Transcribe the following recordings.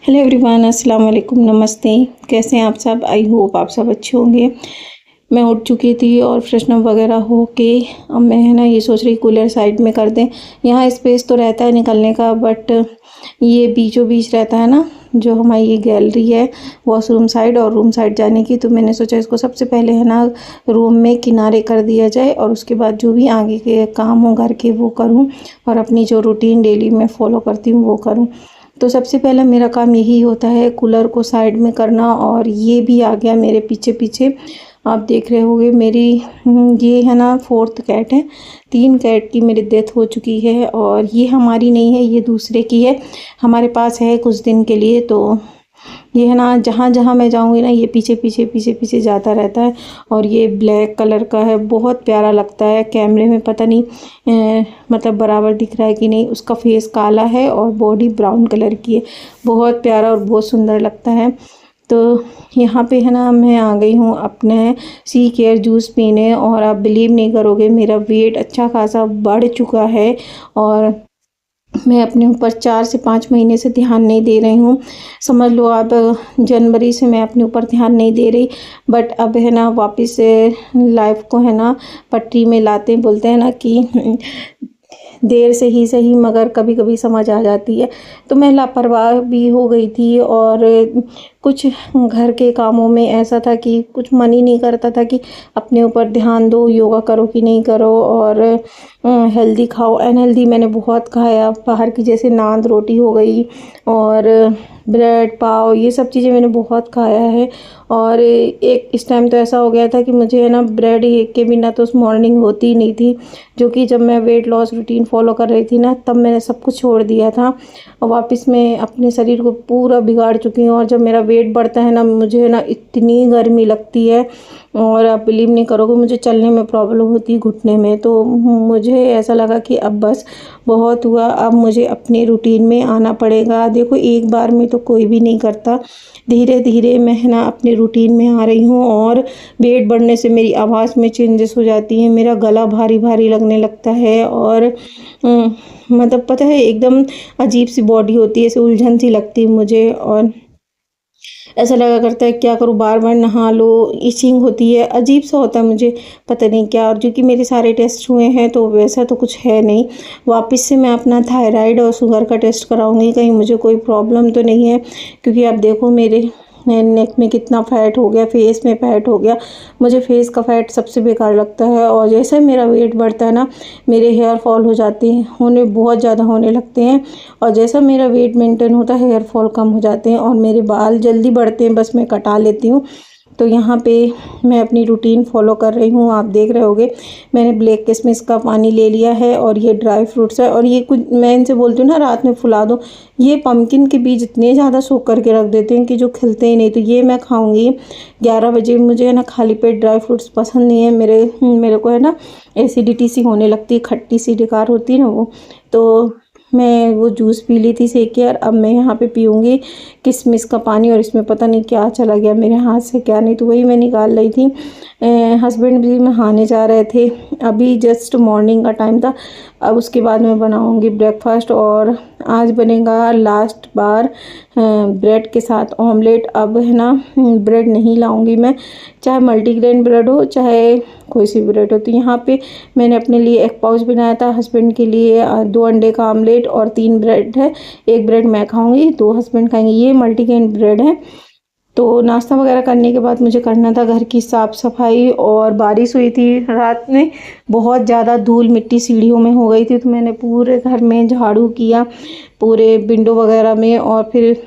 Hello everyone, अस्सलाम वालेकुम, नमस्ते। कैसे हैं आप सब? आई होप आप सब अच्छे होंगे। मैं उठ चुकी थी और फ्रेशन अप वगैरह हो के अब मैं ये सोच रही कूलर साइड में कर दें। यहाँ स्पेस तो रहता है निकलने का, बट ये बीचों बीच रहता है ना, जो हमारी ये गैलरी है वॉशरूम साइड और रूम साइड जाने की। तो मैंने सोचा इसको सबसे पहले रूम में किनारे कर दिया जाए और उसके बाद जो भी आगे के काम हो घर के वो करूँ और अपनी जो रूटीन डेली मैं फॉलो करती हूँ वो करूँ। तो सबसे पहला मेरा काम यही होता है कूलर को साइड में करना। और ये भी आ गया मेरे पीछे पीछे, आप देख रहे होंगे मेरी ये है ना 4th कैट है। 3 कैट की मेरी डेथ हो चुकी है और ये हमारी नहीं है, ये दूसरे की है, हमारे पास है कुछ दिन के लिए। तो ये है ना जहाँ जहाँ मैं जाऊँगी ना ये पीछे पीछे पीछे पीछे जाता रहता है। और ये ब्लैक कलर का है, बहुत प्यारा लगता है। कैमरे में पता नहीं मतलब बराबर दिख रहा है कि नहीं। उसका फेस काला है और बॉडी ब्राउन कलर की है, बहुत प्यारा और बहुत सुंदर लगता है। तो यहाँ पे है ना मैं आ गई हूँ अपने सी केयर जूस पीने और आप बिलीव नहीं करोगे मेरा वेट अच्छा खासा बढ़ चुका है। और मैं अपने ऊपर 4 से 5 महीने से ध्यान नहीं दे रही हूँ, समझ लो आप। जनवरी से मैं अपने ऊपर ध्यान नहीं दे रही, बट अब है ना वापस से लाइफ को है ना पटरी में लाते बोलते हैं ना कि देर से ही सही मगर कभी कभी समझ आ जाती है। तो मैं लापरवाह भी हो गई थी और कुछ घर के कामों में ऐसा था कि कुछ मन ही नहीं करता था कि अपने ऊपर ध्यान दो, योगा करो कि नहीं करो और हेल्दी खाओ। अनहेल्दी मैंने बहुत खाया, बाहर की जैसे नान रोटी हो गई और ब्रेड पाव, ये सब चीज़ें मैंने बहुत खाया है। और एक इस टाइम तो ऐसा हो गया था कि मुझे है ना ब्रेड के बिना तो मॉर्निंग होती ही नहीं थी, जो कि जब मैं वेट लॉस रूटीन फॉलो कर रही थी ना तब मैंने सब कुछ छोड़ दिया था और वापस मैं अपने शरीर को पूरा बिगाड़ चुकी हूँ। और जब मेरा वेट बढ़ता है ना मुझे ना इतनी गर्मी लगती है और आप बिलीव नहीं करोगे मुझे चलने में प्रॉब्लम होती है, घुटने में। तो मुझे ऐसा लगा कि अब बस बहुत हुआ, अब मुझे अपने रूटीन में आना पड़ेगा। देखो एक बार में तो कोई भी नहीं करता, धीरे धीरे मैं है ना अपने रूटीन में आ रही हूँ। और वेट बढ़ने से मेरी आवाज़ में चेंजेस हो जाती हैं, मेरा गला भारी भारी लगने लगता है और मतलब पता है एकदम अजीब सी बॉडी होती है, ऐसे उलझन सी लगती है मुझे। और ऐसा लगा करता है क्या करूँ, बार बार नहा लो, इचिंग होती है, अजीब सा होता है मुझे, पता नहीं क्या। और जो कि मेरे सारे टेस्ट हुए हैं तो वैसा तो कुछ है नहीं। वापस से मैं अपना थायराइड और शुगर का टेस्ट कराऊंगी, कहीं मुझे कोई प्रॉब्लम तो नहीं है। क्योंकि आप देखो मेरे नेक में कितना फ़ैट हो गया, फेस में फ़ैट हो गया। मुझे फेस का फ़ैट सबसे बेकार लगता है। और जैसे मेरा वेट बढ़ता है ना मेरे हेयर फॉल हो जाते हैं, होने बहुत ज़्यादा होने लगते हैं। और जैसा मेरा वेट मेंटेन होता है हेयर फॉल कम हो जाते हैं और मेरे बाल जल्दी बढ़ते हैं, बस मैं कटा लेती हूँ। तो यहाँ पे मैं अपनी रूटीन फॉलो कर रही हूँ, आप देख रहे होगे मैंने ब्लैक किशमिश का पानी ले लिया है और ये ड्राई फ्रूट्स है। और ये कुछ मैं इनसे बोलती हूँ ना रात में फुला दो, ये पम्पकिन के बीज इतने ज़्यादा सोख करके रख देते हैं कि जो खिलते ही नहीं। तो ये मैं खाऊंगी 11 बजे। मुझे है ना खाली पेट ड्राई फ्रूट्स पसंद नहीं है, मेरे को है ना एसिडिटी सी होने लगती है, खट्टी सी डकार होती है ना वो। तो मैं वो जूस पी ली थी सेक के और अब मैं यहाँ पे पीऊँगी किशमिश का पानी। और इसमें पता नहीं क्या चला गया मेरे हाथ से क्या नहीं, तो वही मैं निकाल रही थी। हस्बैंड भी नहाने जा रहे थे, अभी जस्ट मॉर्निंग का टाइम था। अब उसके बाद मैं बनाऊँगी ब्रेकफास्ट और आज बनेगा लास्ट बार ब्रेड के साथ ऑमलेट। अब है ना ब्रेड नहीं लाऊंगी मैं, चाहे मल्टीग्रेन ब्रेड हो चाहे कोई सी ब्रेड हो। तो यहाँ पे मैंने अपने लिए एक पाउच बनाया था, हस्बैंड के लिए 2 अंडे का आमलेट और 3 ब्रेड है। 1 ब्रेड मैं खाऊंगी, 2 हस्बैंड खाएंगे। ये मल्टीग्रेन ब्रेड है। तो नाश्ता वगैरह करने के बाद मुझे करना था घर की साफ़ सफाई। और बारिश हुई थी रात में, बहुत ज़्यादा धूल मिट्टी सीढ़ियों में हो गई थी, तो मैंने पूरे घर में झाड़ू किया, पूरे विंडो वगैरह में। और फिर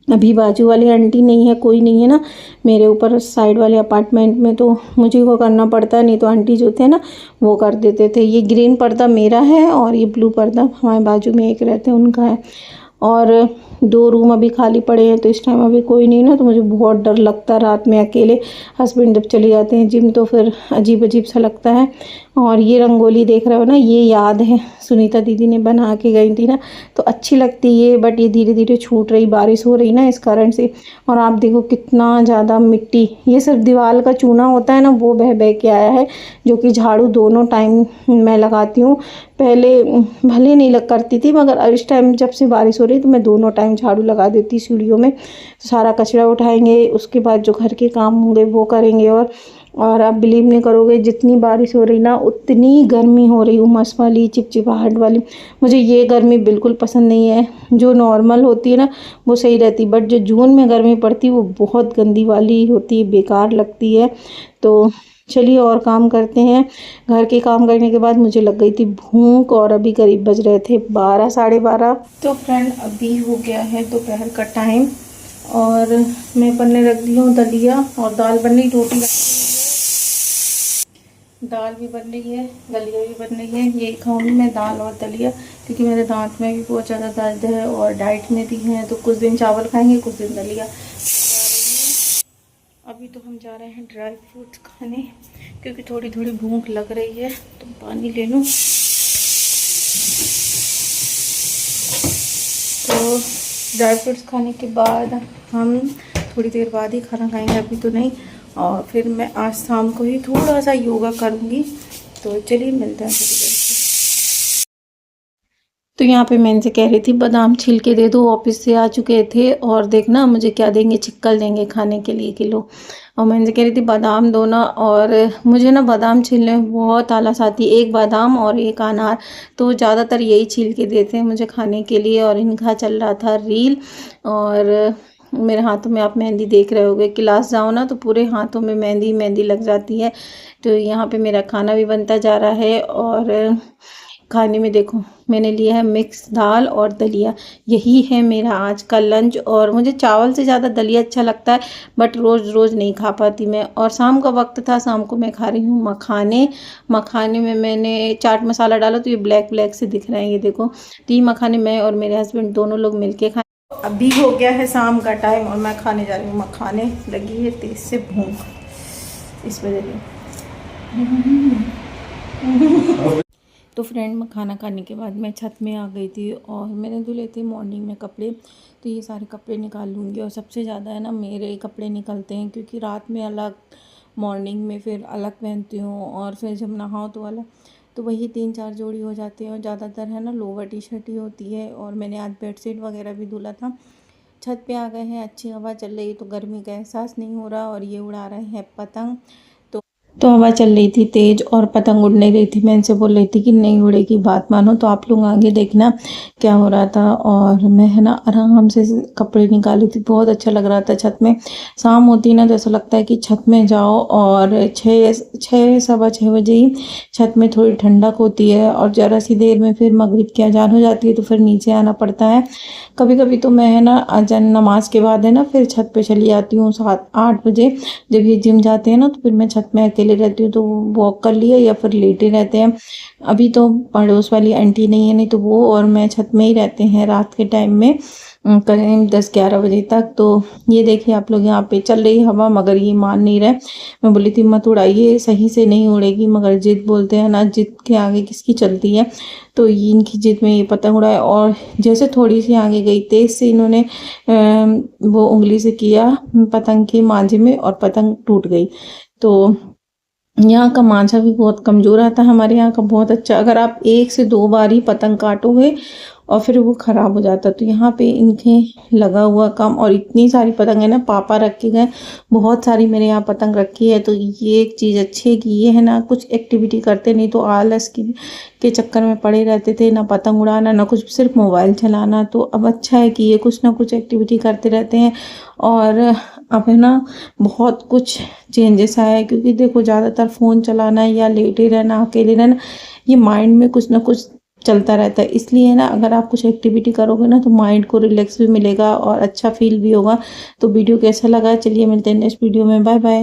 अभी बाजू वाली आंटी नहीं है, कोई नहीं है ना मेरे ऊपर साइड वाले अपार्टमेंट में, तो मुझे को करना पड़ता है, नहीं तो आंटी जो थे ना वो कर देते थे। ये ग्रीन पर्दा मेरा है और ये ब्लू पर्दा हमारे बाजू में एक रहते हैं उनका है। और 2 रूम अभी खाली पड़े हैं, तो इस टाइम अभी कोई नहीं ना, तो मुझे बहुत डर लगता है रात में अकेले। हस्बैंड जब चले जाते हैं जिम तो फिर अजीब अजीब सा लगता है। और ये रंगोली देख रहे हो ना, ये याद है सुनीता दीदी ने बना के गई थी ना, तो अच्छी लगती है, बट ये धीरे धीरे छूट रही, बारिश हो रही ना इस कारण से। और आप देखो कितना ज़्यादा मिट्टी, ये सिर्फ दीवार का चूना होता है ना वो बह बह के आया है, जो कि झाड़ू दोनों टाइम मैं लगाती हूँ। पहले भले नहीं लग करती थी, मगर इस टाइम जब से बारिश हो रही तो मैं दोनों टाइम टाइम झाड़ू लगा देती सीढ़ियों में, तो सारा कचरा उठाएंगे, उसके बाद जो घर के काम होंगे वो करेंगे। और आप बिलीव नहीं करोगे, जितनी बारिश हो रही ना उतनी गर्मी हो रही, उमस वाली, चिपचिपाहट वाली। मुझे ये गर्मी बिल्कुल पसंद नहीं है। जो नॉर्मल होती है ना वो सही रहती, बट जो जून में गर्मी पड़ती है वो बहुत गंदी वाली होती है, बेकार लगती है। तो चलिए और काम करते हैं। घर के काम करने के बाद मुझे लग गई थी भूख, और अभी करीब बज रहे थे 12 साढ़े 12। तो फ्रेंड अभी हो गया है दोपहर का टाइम, और मैं बनने रख दी हूँ दलिया, और दाल बन रही, रोटी बन रही है, दाल भी बन रही है, दलिया भी बन रही है। यही खाऊंगी मैं, दाल और दलिया, क्योंकि मेरे दांत में भी बहुत ज़्यादा दर्द है और डाइट में भी है, तो कुछ दिन चावल खाएंगे, कुछ दिन दलिया। अभी तो हम जा रहे हैं ड्राई फ्रूट्स खाने, क्योंकि थोड़ी थोड़ी भूख लग रही है। तो पानी ले लूँ। तो ड्राई फ्रूट्स खाने के बाद हम थोड़ी देर बाद ही खाना खाएंगे, अभी तो नहीं। और फिर मैं आज शाम को ही थोड़ा सा योगा करूँगी। तो चलिए मिलते हैं थोड़ी देर से। तो यहाँ पे मैं इनसे कह रही थी बादाम छील के दे दो, ऑफिस से आ चुके थे, और देखना मुझे क्या देंगे, चिक्कल देंगे खाने के लिए किलो। और मैं इनसे कह रही थी बादाम दो ना, और मुझे ना बादाम छीलने में बहुत आलस आती है, एक बादाम और एक अनार, तो ज़्यादातर यही छील के देते हैं मुझे खाने के लिए। और इनका चल रहा था रील, और मेरे हाथों में आप मेहंदी देख रहे होगे, क्लास जाओ ना तो पूरे हाथों में मेहंदी मेहंदी लग जाती है। तो यहाँ पे मेरा खाना भी बनता जा रहा है, और खाने में देखो मैंने लिया है मिक्स दाल और दलिया, यही है मेरा आज का लंच। और मुझे चावल से ज़्यादा दलिया अच्छा लगता है, बट रोज़ रोज़ नहीं खा पाती मैं। और शाम का वक्त था, शाम को मैं खा रही हूँ मखाने। मखाने में मैंने चाट मसाला डाला, तो ये ब्लैक ब्लैक से दिख रहे हैं, ये देखो। तो ये मखाने मैं और मेरे हस्बैंड दोनों लोग मिलके खाए। अभी हो गया है शाम का टाइम, और मैं खाने जा रही हूँ मखाने। लगी है तेज से भूख, इस वजह से। तो फ्रेंड मैं खाना खाने के बाद मैं छत में आ गई थी, और मैंने धुले थे मॉर्निंग में कपड़े, तो ये सारे कपड़े निकाल लूँगी। और सबसे ज़्यादा है ना मेरे कपड़े निकलते हैं, क्योंकि रात में अलग, मॉर्निंग में फिर अलग पहनती हूँ, और फिर जब नहाओ तो अलग, तो वही 3-4 जोड़ी हो जाते हैं। और ज़्यादातर है ना लोवर टी शर्ट ही होती है। और मैंने आज बेडशीट वगैरह भी धुला था। छत पे आ गए हैं, अच्छी हवा चल रही, तो गर्मी का एहसास नहीं हो रहा। और ये उड़ा रहे हैं पतंग, तो हवा चल रही थी तेज, और पतंग उड़ नहीं रही थी। मैं इनसे बोल रही थी कि नहीं उड़ेगी, बात मानो। तो आप लोग आगे देखना क्या हो रहा था। और मैं है ना आराम से कपड़े निकाली थी, बहुत अच्छा लग रहा था छत में। शाम होती ना तो ऐसा लगता है कि छत में जाओ, और 6-6:15 ही छत में थोड़ी ठंडक होती है। और ज़रा सी देर में फिर मगरिब की अजान हो जाती है, तो फिर नीचे आना पड़ता है। कभी कभी तो मैं है ना अजान नमाज के बाद है ना फिर छत पे चली आती हूँ 7-8 बजे। जब ये जिम जाते हैं ना, तो फिर मैं छत में अकेले रहती हूँ, तो वॉक कर लिया, या फिर लेटे रहते हैं। अभी तो पड़ोस वाली आंटी नहीं है, नहीं तो वो और मैं छत में ही रहते हैं रात के टाइम में, करीब 10-11 बजे तक। तो ये देखिए आप लोग, यहाँ पे चल रही हवा, मगर ये मान नहीं रहे। मैं बोली थी मत उड़ाइए, सही से नहीं उड़ेगी, मगर जिद बोलते हैं ना, जिद के आगे किसकी चलती है। तो इनकी जिद में ये पतंग उड़ाए, और जैसे थोड़ी सी आगे गई, तेज से इन्होंने वो उंगली से किया पतंग के मांझे में, और पतंग टूट गई। तो यहाँ का मांझा भी बहुत कमज़ोर आता है, हमारे यहाँ का बहुत अच्छा। अगर आप 1 से 2 बार ही पतंग काटोगे और फिर वो ख़राब हो जाता। तो यहाँ पे इनके लगा हुआ काम, और इतनी सारी पतंग है ना, पापा रखे गए, बहुत सारी मेरे यहाँ पतंग रखी है। तो ये एक चीज़ अच्छी है कि ये है ना कुछ एक्टिविटी करते, नहीं तो आलस के चक्कर में पड़े रहते थे, ना पतंग उड़ाना ना कुछ, सिर्फ मोबाइल चलाना। तो अब अच्छा है कि ये कुछ ना कुछ एक्टिविटी करते रहते हैं। और अब है ना बहुत कुछ चेंजेस आया है, क्योंकि देखो ज़्यादातर फ़ोन चलाना या लेटे रहना, अकेले रहना, ये माइंड में कुछ ना कुछ चलता रहता है। इसलिए ना अगर आप कुछ एक्टिविटी करोगे ना, तो माइंड को रिलैक्स भी मिलेगा और अच्छा फील भी होगा। तो वीडियो कैसा लगा, चलिए मिलते हैं नेक्स्ट वीडियो में, बाय बाय।